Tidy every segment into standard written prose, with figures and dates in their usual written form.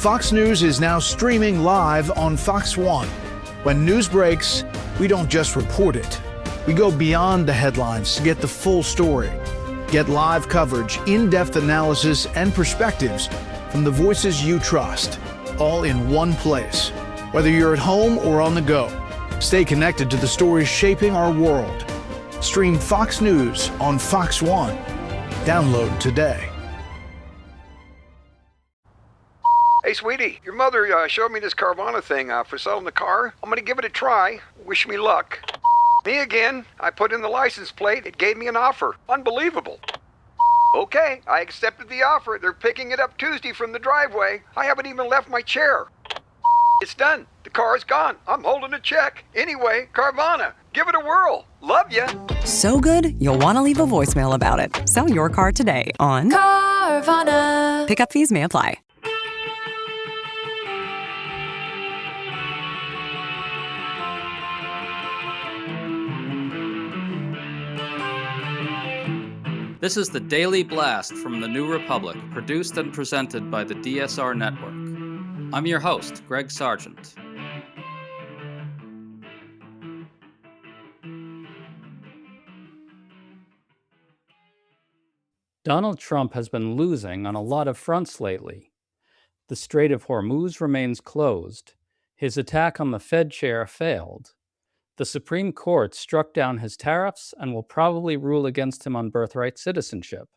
Fox News is now streaming live on Fox One. When news breaks, we don't just report it. We go beyond the headlines to get the full story. Get live coverage, in-depth analysis, and perspectives from the voices you trust, all in one place. Whether you're at home or on the go, stay connected to the stories shaping our world. Stream Fox News on Fox One. Download today. Hey, sweetie, your mother showed me this Carvana thing for selling the car. I'm going to give it a try. Wish me luck. Me again. I put in the license plate. It gave me an offer. Unbelievable. Okay, I accepted the offer. They're picking it up Tuesday from the driveway. I haven't even left my chair. It's done. The car's gone. I'm holding a check. Anyway, Carvana, give it a whirl. Love ya. So good, you'll want to leave a voicemail about it. Sell your car today on Carvana. Pickup fees may apply. This is the Daily Blast from the New Republic, produced and presented by the DSR Network. I'm your host, Greg Sargent. Donald Trump has been losing on a lot of fronts lately. The Strait of Hormuz remains closed. His attack on the Fed chair failed. The Supreme Court struck down his tariffs and will probably rule against him on birthright citizenship.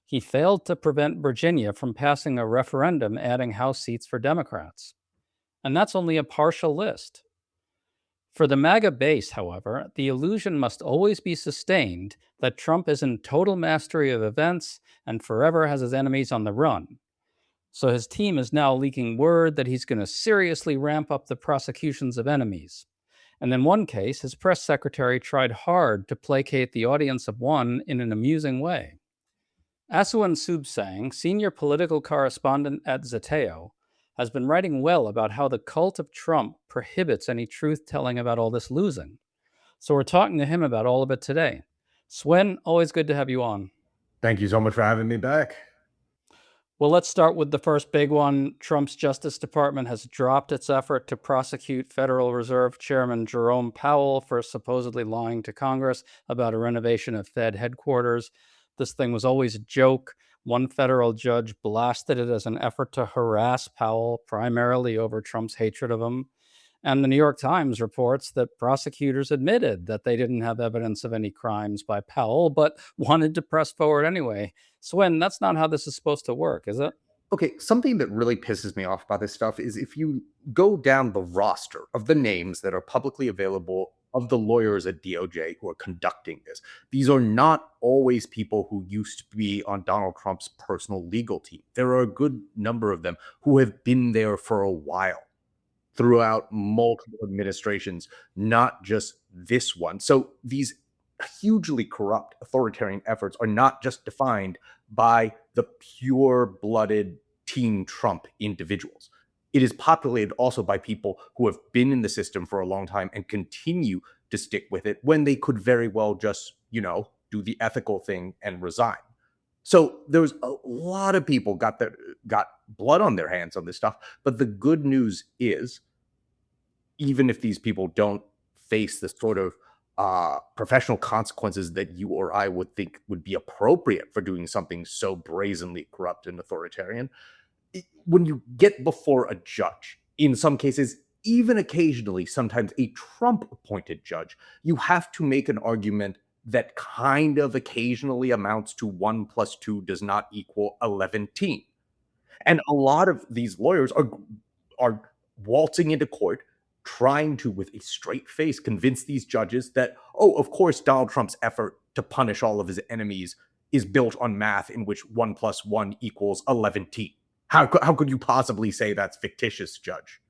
He failed to prevent Virginia from passing a referendum adding House seats for Democrats. And that's only a partial list. For the MAGA base, however, the illusion must always be sustained that Trump is in total mastery of events and forever has his enemies on the run. So his team is now leaking word that he's going to seriously ramp up the prosecutions of enemies. And in one case, his press secretary tried hard to placate the audience of one in an amusing way. Aswan Subsang, senior political correspondent at Zeteo, has been writing well about how the cult of Trump prohibits any truth-telling about all this losing. So we're talking to him about all of it today. Swen, always good to have you on. Thank you so much for having me back. Well, let's start with the first big one. Trump's Justice Department has dropped its effort to prosecute Federal Reserve Chairman Jerome Powell for supposedly lying to Congress about a renovation of Fed headquarters. This thing was always a joke. One federal judge blasted it as an effort to harass Powell, primarily over Trump's hatred of him. And the New York Times reports that prosecutors admitted that they didn't have evidence of any crimes by Powell, but wanted to press forward anyway. Swen, that's not how this is supposed to work, is it? Okay, something that really pisses me off about this stuff is if you go down the roster of the names that are publicly available of the lawyers at DOJ who are conducting this, these are not always people who used to be on Donald Trump's personal legal team. There are a good number of them who have been there for a while, throughout multiple administrations, not just this one. So these hugely corrupt authoritarian efforts are not just defined by the pure-blooded Team Trump individuals. It is populated also by people who have been in the system for a long time and continue to stick with it when they could very well just, do the ethical thing and resign. So there's a lot of people got blood on their hands on this stuff. But the good news is, even if these people don't face the sort of professional consequences that you or I would think would be appropriate for doing something so brazenly corrupt and authoritarian, when you get before a judge, in some cases, even occasionally, sometimes a Trump-appointed judge, you have to make an argument that kind of occasionally amounts to 1 + 2 does not equal 11. And a lot of these lawyers are waltzing into court, trying to, with a straight face, convince these judges that, of course, Donald Trump's effort to punish all of his enemies is built on math in which 1 + 1 = 11. How could you possibly say that's fictitious, Judge?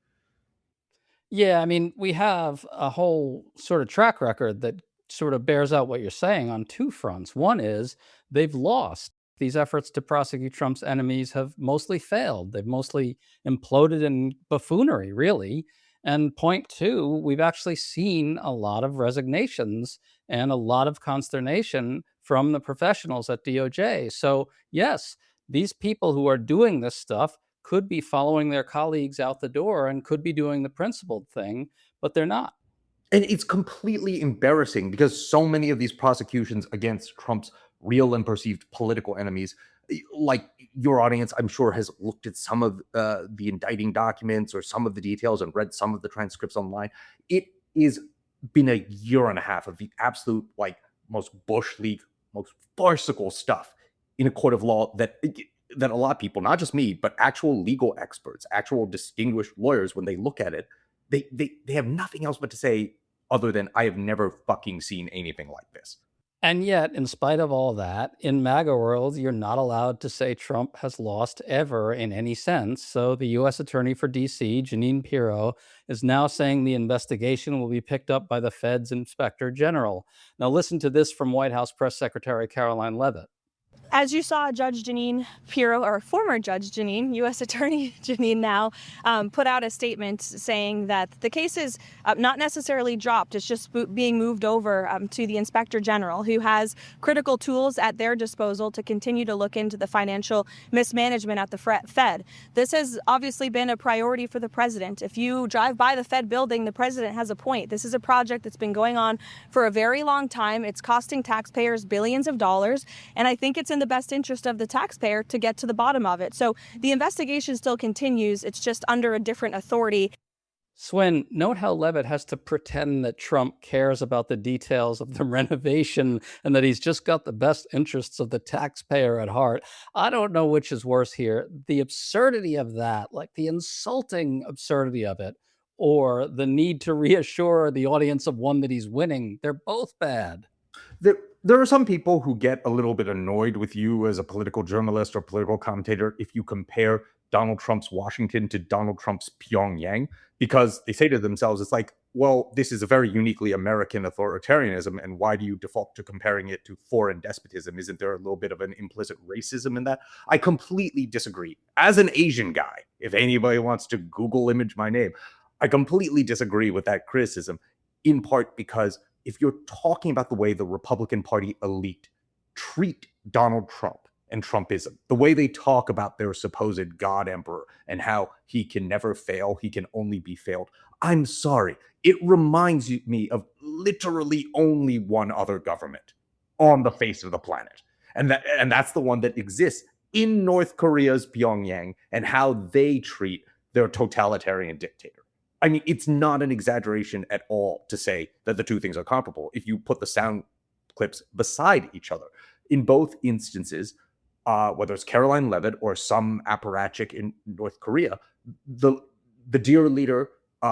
Yeah, I mean, we have a whole sort of track record that sort of bears out what you're saying on two fronts. One is they've lost. These efforts to prosecute Trump's enemies have mostly failed. They've mostly imploded in buffoonery, really. And point two, we've actually seen a lot of resignations and a lot of consternation from the professionals at DOJ. So yes, these people who are doing this stuff could be following their colleagues out the door and could be doing the principled thing, but they're not. And it's completely embarrassing because so many of these prosecutions against Trump's real and perceived political enemies, like your audience, I'm sure, has looked at some of the indicting documents or some of the details and read some of the transcripts online. It is been a year and a half of the absolute, like, most Bush League, most farcical stuff in a court of law that a lot of people, not just me, but actual legal experts, actual distinguished lawyers, when they look at it, they have nothing else but to say other than, I have never fucking seen anything like this. And yet, in spite of all that, in MAGA world, you're not allowed to say Trump has lost ever in any sense. So the U.S. Attorney for D.C., Jeanine Pirro, is now saying the investigation will be picked up by the Fed's Inspector General. Now listen to this from White House Press Secretary Caroline Leavitt. As you saw, Judge Jeanine Pirro, or former Judge Jeanine, U.S. Attorney Jeanine now, put out a statement saying that the case is not necessarily dropped. It's just being moved over to the Inspector General, who has critical tools at their disposal to continue to look into the financial mismanagement at the Fed. This has obviously been a priority for the president. If you drive by the Fed building, the president has a point. This is a project that's been going on for a very long time. It's costing taxpayers billions of dollars, and I think it's in the best interest of the taxpayer to get to the bottom of it. So the investigation still continues. It's just under a different authority. Swin, note how Leavitt has to pretend that Trump cares about the details of the renovation and that he's just got the best interests of the taxpayer at heart. I don't know which is worse here. The absurdity of that, like the insulting absurdity of it, or the need to reassure the audience of one that he's winning. They're both bad. There are some people who get a little bit annoyed with you as a political journalist or political commentator if you compare Donald Trump's Washington to Donald Trump's Pyongyang, because they say to themselves, it's like, well, this is a very uniquely American authoritarianism, and why do you default to comparing it to foreign despotism? Isn't there a little bit of an implicit racism in that? I completely disagree. As an Asian guy, if anybody wants to Google image my name, I completely disagree with that criticism, in part because if you're talking about the way the Republican Party elite treat Donald Trump and Trumpism, the way they talk about their supposed God emperor and how he can never fail, he can only be failed, I'm sorry, it reminds me of literally only one other government on the face of the planet. And that's the one that exists in North Korea's Pyongyang, and how they treat their totalitarian dictator. I mean, it's not an exaggeration at all to say that the two things are comparable if you put the sound clips beside each other. In both instances, whether it's Caroline Leavitt or some apparatchik in North Korea, the dear leader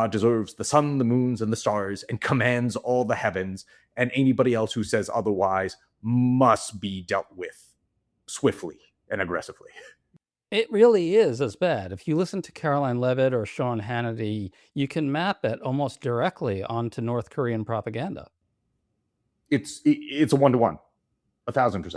deserves the sun, the moons, and the stars, and commands all the heavens, and anybody else who says otherwise must be dealt with swiftly and aggressively. It really is as bad. If you listen to Caroline Leavitt or Sean Hannity, you can map it almost directly onto North Korean propaganda. It's a 1-to-1, 1,000%.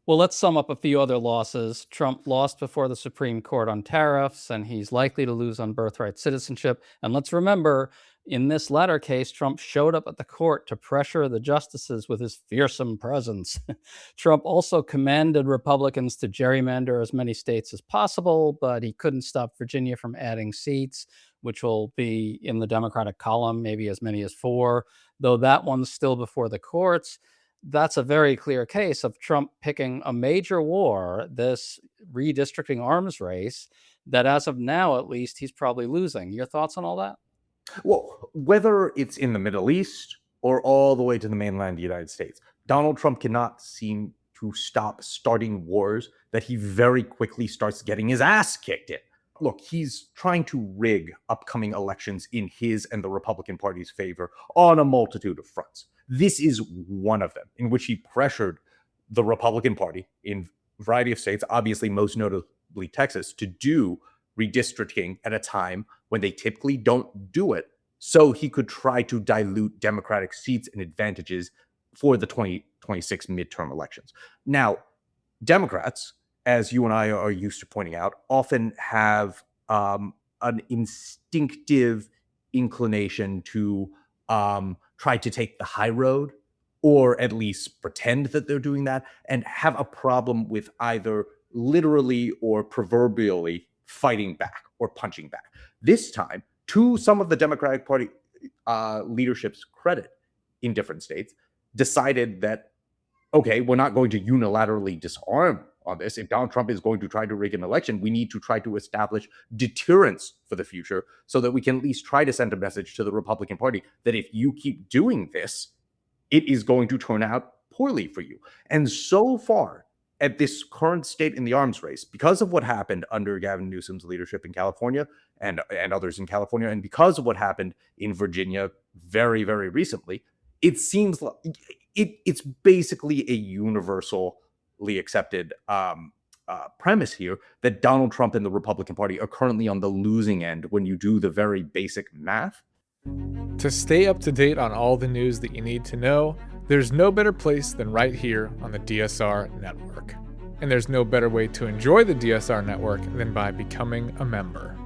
Well, let's sum up a few other losses. Trump lost before the Supreme Court on tariffs, and he's likely to lose on birthright citizenship. And let's remember, in this latter case, Trump showed up at the court to pressure the justices with his fearsome presence. Trump also commanded Republicans to gerrymander as many states as possible, but he couldn't stop Virginia from adding seats, which will be in the Democratic column, maybe as many as 4, though that one's still before the courts. That's a very clear case of Trump picking a major war, this redistricting arms race, that as of now, at least, he's probably losing. Your thoughts on all that? Well, whether it's in the Middle East or all the way to the mainland of the United States, Donald Trump cannot seem to stop starting wars that he very quickly starts getting his ass kicked in. Look, he's trying to rig upcoming elections in his and the Republican Party's favor on a multitude of fronts. This is one of them, in which he pressured the Republican Party in a variety of states, obviously most notably Texas, to do redistricting at a time when they typically don't do it, so he could try to dilute Democratic seats and advantages for the 2026 midterm elections. Now, Democrats, as you and I are used to pointing out, often have an instinctive inclination to try to take the high road, or at least pretend that they're doing that, and have a problem with either literally or proverbially fighting back or punching back. This time, to some of the Democratic Party leadership's credit in different states, decided that, okay, we're not going to unilaterally disarm on this. If Donald Trump is going to try to rig an election, we need to try to establish deterrence for the future so that we can at least try to send a message to the Republican Party that if you keep doing this, it is going to turn out poorly for you. And so far, at this current state in the arms race, because of what happened under Gavin Newsom's leadership in California and others in California, and because of what happened in Virginia very, very recently, it seems like it's basically a universally accepted premise here that Donald Trump and the Republican Party are currently on the losing end when you do the very basic math. To stay up to date on all the news that you need to know, there's no better place than right here on the DSR network. And there's no better way to enjoy the DSR network than by becoming a member.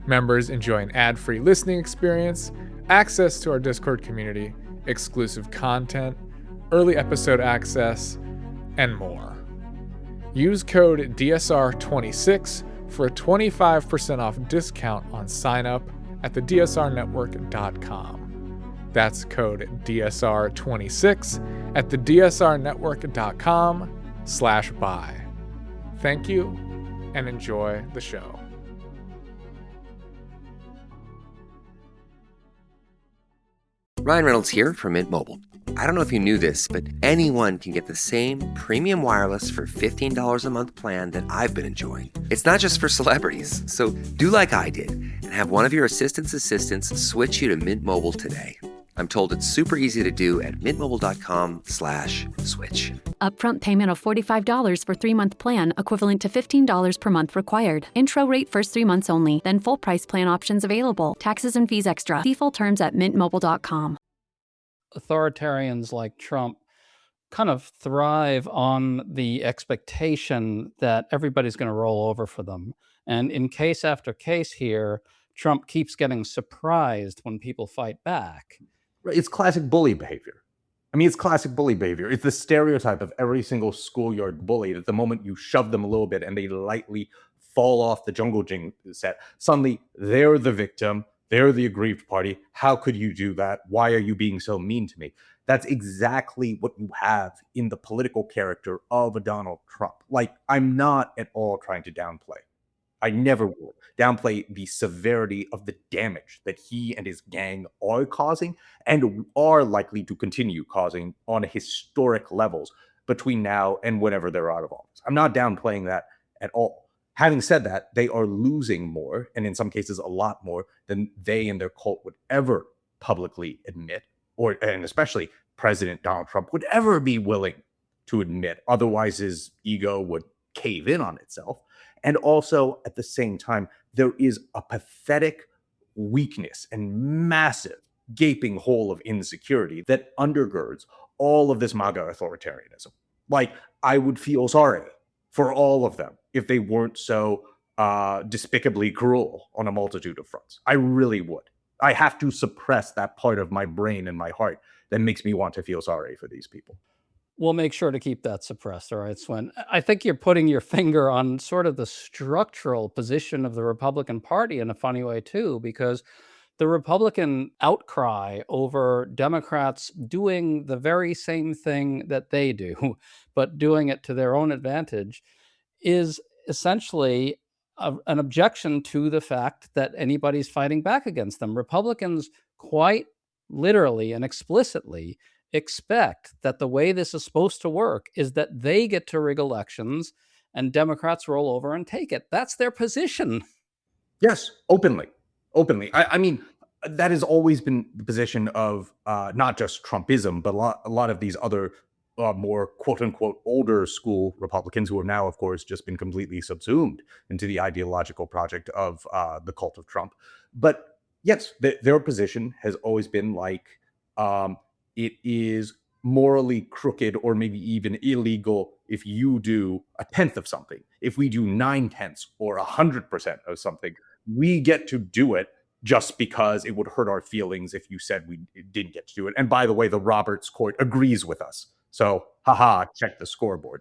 Members enjoy an ad-free listening experience, access to our Discord community, exclusive content, early episode access, and more. Use code DSR26 for a 25% off discount on sign up at thedsrnetwork.com. That's code DSR26 at thedsrnetwork.com/buy. Thank you and enjoy the show. Ryan Reynolds here from Mint Mobile. I don't know if you knew this, but anyone can get the same premium wireless for $15 a month plan that I've been enjoying. It's not just for celebrities. So do like I did and have one of your assistants switch you to Mint Mobile today. I'm told it's super easy to do at mintmobile.com/switch. Upfront payment of $45 for 3-month plan, equivalent to $15 per month required. Intro rate first 3 months only, then full price plan options available. Taxes and fees extra. See full terms at mintmobile.com. Authoritarians like Trump kind of thrive on the expectation that everybody's going to roll over for them. And in case after case here, Trump keeps getting surprised when people fight back. It's classic bully behavior. I mean, it's classic bully behavior. It's the stereotype of every single schoolyard bully that the moment you shove them a little bit and they lightly fall off the jungle gym set, suddenly they're the victim. They're the aggrieved party. How could you do that? Why are you being so mean to me? That's exactly what you have in the political character of a Donald Trump. Like, I'm not at all trying to downplay. I never will downplay the severity of the damage that he and his gang are causing and are likely to continue causing on historic levels between now and whenever they're out of office. I'm not downplaying that at all. Having said that, they are losing more, and in some cases a lot more, than they and their cult would ever publicly admit, and especially President Donald Trump would ever be willing to admit. Otherwise, his ego would cave in on itself. And also, at the same time, there is a pathetic weakness and massive gaping hole of insecurity that undergirds all of this MAGA authoritarianism. Like, I would feel sorry for all of them if they weren't so despicably cruel on a multitude of fronts. I really would. I have to suppress that part of my brain and my heart that makes me want to feel sorry for these people. We'll make sure to keep that suppressed. All right, Swen. I think you're putting your finger on sort of the structural position of the Republican Party in a funny way, too, because the Republican outcry over Democrats doing the very same thing that they do, but doing it to their own advantage, is essentially an objection to the fact that anybody's fighting back against them. Republicans quite literally and explicitly expect that the way this is supposed to work is that they get to rig elections and Democrats roll over and take it. That's their position. Yes, openly. I mean, that has always been the position of not just Trumpism, but a lot of these other more quote-unquote older school Republicans who have now, of course, just been completely subsumed into the ideological project of the cult of Trump. But yes, their position has always been like, it is morally crooked or maybe even illegal if you do 1/10 of something. If we do 9/10 or 100% of something, we get to do it just because it would hurt our feelings if you said we didn't get to do it. And by the way, the Roberts Court agrees with us. So, haha, check the scoreboard.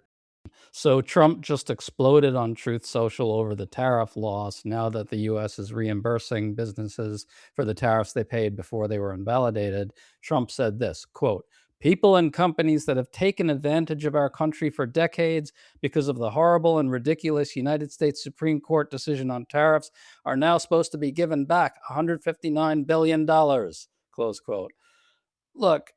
So Trump just exploded on Truth Social over the tariff loss now that the US is reimbursing businesses for the tariffs they paid before they were invalidated. Trump said this, quote, "People and companies that have taken advantage of our country for decades because of the horrible and ridiculous United States Supreme Court decision on tariffs are now supposed to be given back $159 billion," close quote. Look,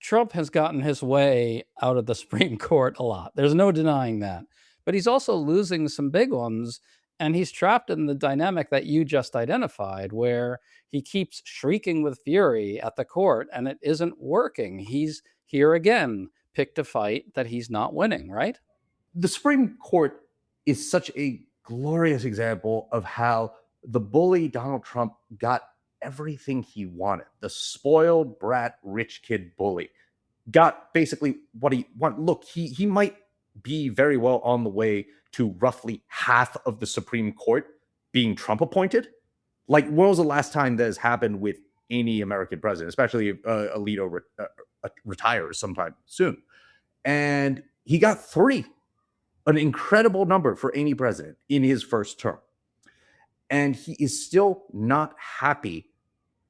Trump has gotten his way out of the Supreme Court a lot. There's no denying that. But he's also losing some big ones. And he's trapped in the dynamic that you just identified, where he keeps shrieking with fury at the court and it isn't working. He's here again, picked a fight that he's not winning, right? The Supreme Court is such a glorious example of how the bully Donald Trump got everything he wanted. The spoiled brat rich kid bully got basically what he wanted. Look, he might be very well on the way to roughly half of the Supreme Court being Trump appointed. Like, when was the last time that has happened with any American president, especially if Alito retires sometime soon? And he got 3, an incredible number for any president in his first term. And he is still not happy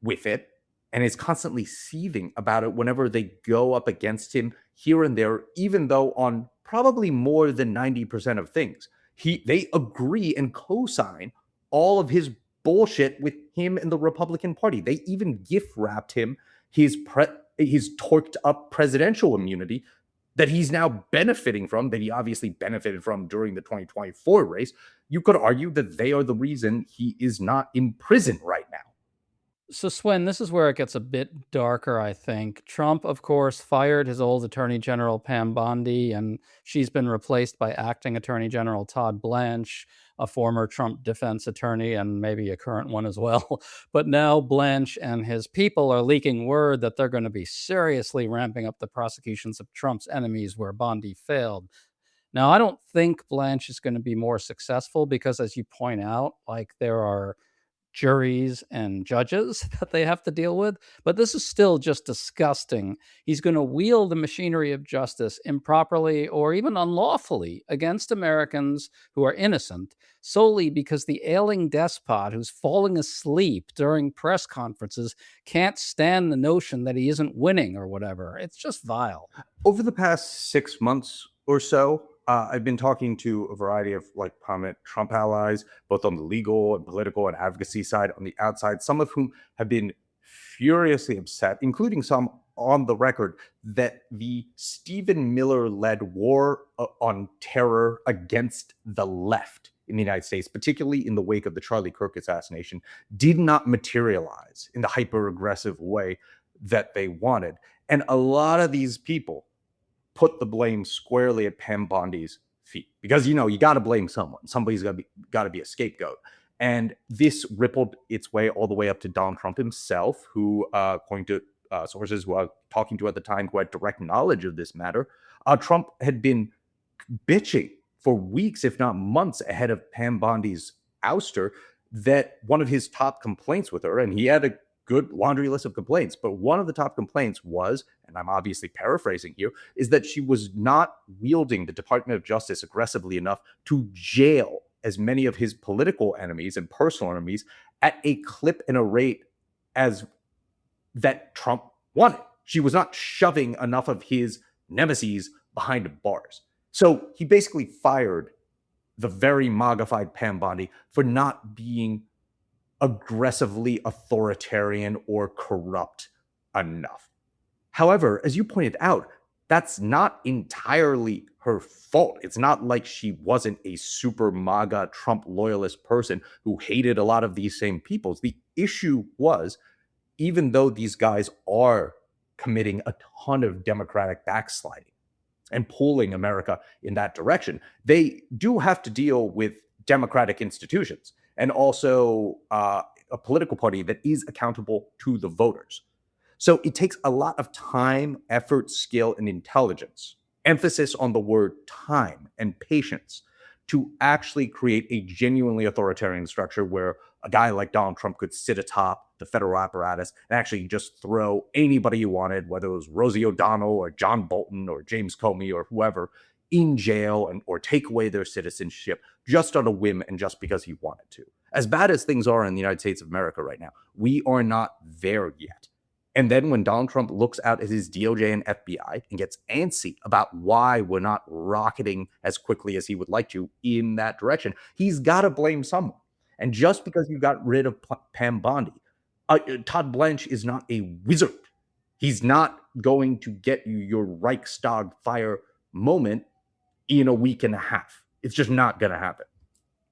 with it and is constantly seething about it whenever they go up against him here and there, even though on probably more than 90% of things, they agree and co-sign all of his bullshit with him and the Republican Party. They even gift wrapped him his torqued up presidential immunity that he's now benefiting from, that he obviously benefited from during the 2024 race. You could argue that they are the reason he is not in prison right now. So, Swen, this is where it gets a bit darker, I think. Trump, of course, fired his old Attorney General Pam Bondi, and she's been replaced by acting Attorney General Todd Blanche, a former Trump defense attorney and maybe a current one as well. But now Blanche and his people are leaking word that they're going to be seriously ramping up the prosecutions of Trump's enemies where Bondi failed. Now, I don't think Blanche is going to be more successful because, as you point out, like, there are juries and judges that they have to deal with. But this is still just disgusting. He's going to wield the machinery of justice improperly or even unlawfully against Americans who are innocent solely because the ailing despot who's falling asleep during press conferences can't stand the notion that he isn't winning or whatever. It's just vile. Over the past 6 months or so, I've been talking to a variety of prominent Trump allies, both on the legal and political and advocacy side, on the outside, some of whom have been furiously upset, including some on the record, that the Stephen Miller-led war on terror against the left in the United States, particularly in the wake of the Charlie Kirk assassination, did not materialize in the hyper-aggressive way that they wanted. And a lot of these people put the blame squarely at Pam Bondi's feet because, you got to blame someone. Somebody's got to be a scapegoat. And this rippled its way all the way up to Donald Trump himself, who, according to sources who I was talking to at the time who had direct knowledge of this matter, Trump had been bitching for weeks, if not months, ahead of Pam Bondi's ouster, that one of his top complaints with her, and he had a good laundry list of complaints, but one of the top complaints was, and I'm obviously paraphrasing here, is that she was not wielding the Department of Justice aggressively enough to jail as many of his political enemies and personal enemies at a clip and a rate as that Trump wanted. She was not shoving enough of his nemesis behind bars. So he basically fired the very MAGA-fied Pam Bondi for not being aggressively authoritarian or corrupt enough. However, as you pointed out, that's not entirely her fault. It's not like she wasn't a super MAGA Trump loyalist person who hated a lot of these same people. The issue was, even though these guys are committing a ton of democratic backsliding and pulling America in that direction, they do have to deal with democratic institutions and also a political party that is accountable to the voters. So it takes a lot of time, effort, skill, and intelligence, emphasis on the word time and patience, to actually create a genuinely authoritarian structure where a guy like Donald Trump could sit atop the federal apparatus and actually just throw anybody you wanted, whether it was Rosie O'Donnell or John Bolton or James Comey or whoever, in jail or take away their citizenship just on a whim and just because he wanted to. As bad as things are in the United States of America right now, we are not there yet. And then when Donald Trump looks out at his DOJ and FBI and gets antsy about why we're not rocketing as quickly as he would like to in that direction, he's got to blame someone. And just because you got rid of Pam Bondi, Todd Blanche is not a wizard. He's not going to get you your Reichstag fire moment in a week and a half. It's just not going to happen.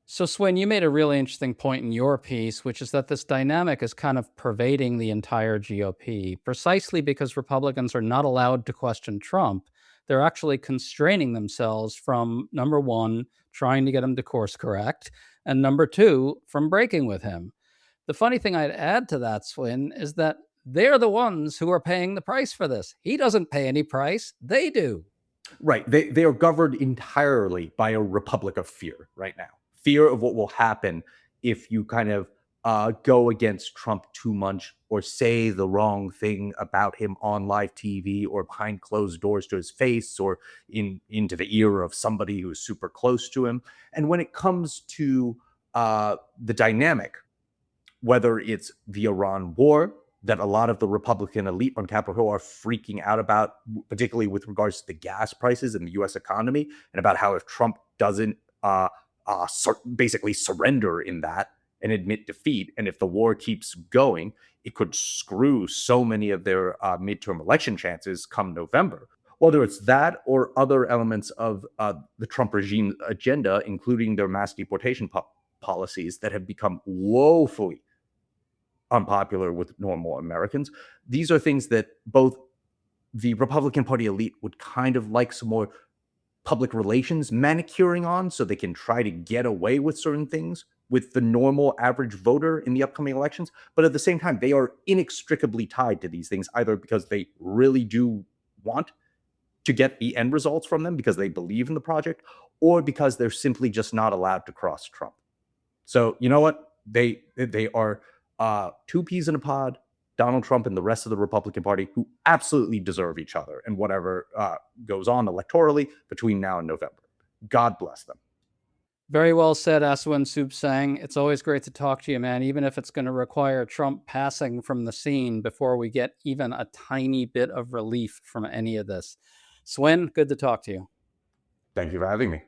So, Swin, you made a really interesting point in your piece, which is that this dynamic is kind of pervading the entire GOP, precisely because Republicans are not allowed to question Trump. They're actually constraining themselves from, number one, trying to get him to course correct, and number two, from breaking with him. The funny thing I'd add to that, Swin, is that they're the ones who are paying the price for this. He doesn't pay any price. They do. Right. They are governed entirely by a republic of fear right now. Fear of what will happen if you kind of go against Trump too much or say the wrong thing about him on live TV or behind closed doors to his face or into the ear of somebody who's super close to him. And when it comes to the dynamic, whether it's the Iran war that a lot of the Republican elite on Capitol Hill are freaking out about, particularly with regards to the gas prices and the U.S. economy, and about how if Trump doesn't basically surrender in that and admit defeat, and if the war keeps going, it could screw so many of their midterm election chances come November. Whether it's that or other elements of the Trump regime agenda, including their mass deportation policies that have become woefully unpopular with normal Americans. These are things that both the Republican Party elite would kind of like some more public relations manicuring on so they can try to get away with certain things with the normal average voter in the upcoming elections. But at the same time, they are inextricably tied to these things, either because they really do want to get the end results from them because they believe in the project, or because they're simply just not allowed to cross Trump. So you know what? They are two peas in a pod, Donald Trump and the rest of the Republican Party, who absolutely deserve each other and whatever goes on electorally between now and November. God bless them. Very well said, Aswin Subsang. It's always great to talk to you, man, even if it's going to require Trump passing from the scene before we get even a tiny bit of relief from any of this. Swin, good to talk to you. Thank you for having me.